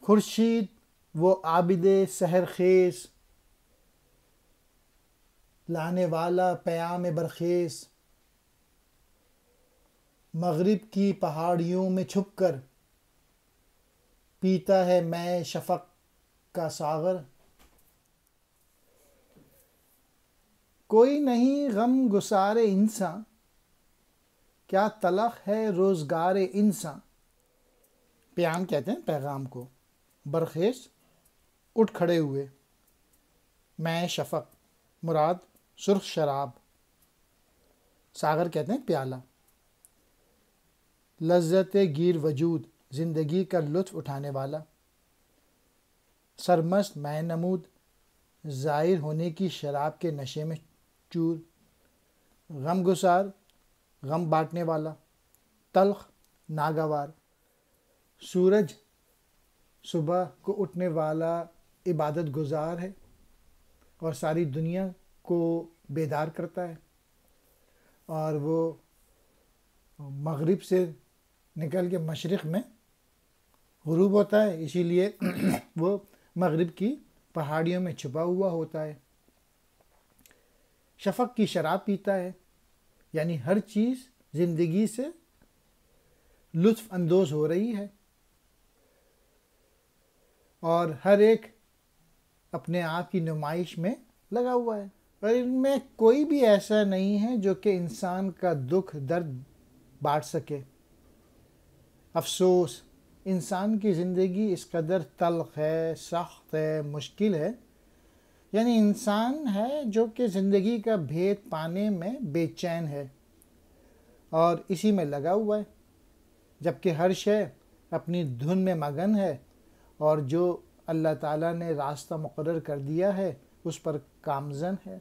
خورشید وہ عابد سحر خیز، لانے والا پیام برخیز، مغرب کی پہاڑیوں میں چھپ کر پیتا ہے میں شفق کا ساغر۔ کوئی نہیں غم گسار انساں، کیا تلخ ہے روزگار انساں۔ پیام کہتے ہیں پیغام کو، برخیز اٹھ کھڑے ہوئے، میں شفق مراد سرخ شراب، ساغر کہتے ہیں پیالہ، لذت گیر وجود زندگی کا لطف اٹھانے والا، سرمست میں نمود ظاہر ہونے کی شراب کے نشے میں چور، غم گسار غم بانٹنے والا، تلخ ناگوار، سورج صبح کو اٹھنے والا عبادت گزار ہے اور ساری دنیا کو بیدار کرتا ہے، اور وہ مغرب سے نکل کے مشرق میں غروب ہوتا ہے، اسی لیے وہ مغرب کی پہاڑیوں میں چھپا ہوا ہوتا ہے۔ شفق کی شراب پیتا ہے، یعنی ہر چیز زندگی سے لطف اندوز ہو رہی ہے اور ہر ایک اپنے آپ کی نمائش میں لگا ہوا ہے، اور ان میں کوئی بھی ایسا نہیں ہے جو کہ انسان کا دکھ درد بانٹ سکے۔ افسوس انسان کی زندگی اس قدر تلخ ہے، سخت ہے، مشکل ہے، یعنی انسان ہے جو کہ زندگی کا بھید پانے میں بے چین ہے اور اسی میں لگا ہوا ہے، جبکہ ہر شے اپنی دھن میں مگن ہے اور جو اللہ تعالیٰ نے راستہ مقرر کر دیا ہے اس پر گامزن ہے۔